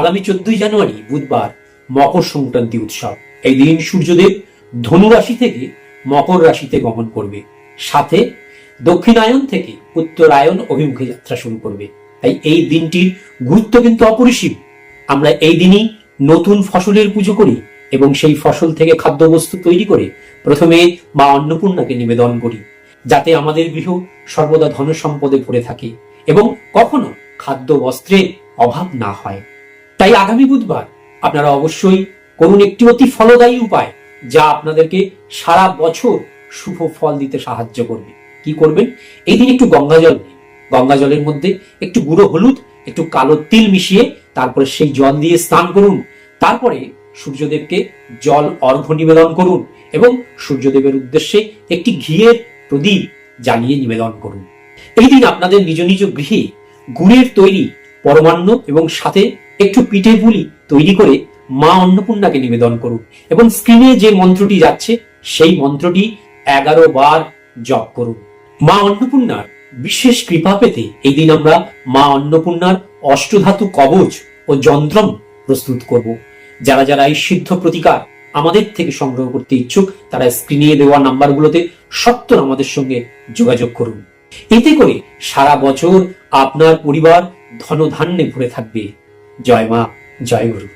আগামী 14ই জানুয়ারি বুধবার মকর সংক্রান্তি উৎসব। এই দিন সূর্যদেব ধনু রাশি থেকে মকর রাশিতে গমন করবে, সাথে দক্ষিণায়ন থেকে উত্তরায়ণ অভিমুখে যাত্রা শুরু করবে। তাই এই দিনটির গুরুত্ব কিন্তু অপরিসীম। আমরা এই দিনই নতুন ফসলের পুজো করি এবং সেই ফসল থেকে খাদ্যবস্তু তৈরি করে প্রথমে মা অন্নপূর্ণাকে নিবেদন করি, যাতে আমাদের গৃহ সর্বদা ধন সম্পদে ভরে থাকে এবং কখনো খাদ্য বস্ত্রের অভাব না হয়। তাই আগামী বুধবার আপনারা অবশ্যই করুন একটি অতি ফলদায়ী উপায়, যা আপনাদেরকে সারা বছর শুভ ফল দিতে সাহায্য করবে। কি করবেন? এই দিন একটু গঙ্গা জল নিন, গঙ্গা জলের মধ্যে একটু গুঁড়ো হলুদ, একটু কালো তিল মিশিয়ে তারপরে সেই জল দিয়ে স্নান করুন। তারপরে সূর্যদেবকে জল অর্ঘ্য নিবেদন করুন এবং সূর্যদেবের উদ্দেশ্যে একটি ঘিয়ের প্রদীপ জ্বালিয়ে নিবেদন করুন। এই দিন আপনাদের নিজ নিজ গৃহে গুড়ের তৈরি পরমান্ন এবং সাথে একটু পিঠে পুলি তৈরি করে মা অন্নপূর্ণাকে নিবেদন করুন এবং স্ক্রিনে যে মন্ত্রটি যাচ্ছে সেই মন্ত্রটি 11 বার জপ করুন। মা অন্নপূর্ণার বিশেষ কৃপা পেতে এই দিন আমরা মা অন্নপূর্ণার অষ্টধাতু কবচ ও যন্ত্রম প্রস্তুত করব। যারা যারা এই সিদ্ধ প্রতিকার আমাদের থেকে সংগ্রহ করতে ইচ্ছুক, তারা স্ক্রিনে দেওয়া নাম্বারগুলোতে সত্বর আমাদের সঙ্গে যোগাযোগ করুন। এতে করে সারা বছর আপনার পরিবার ধনধান্যে ভরে থাকবে। জয় মা, জয় গুরু।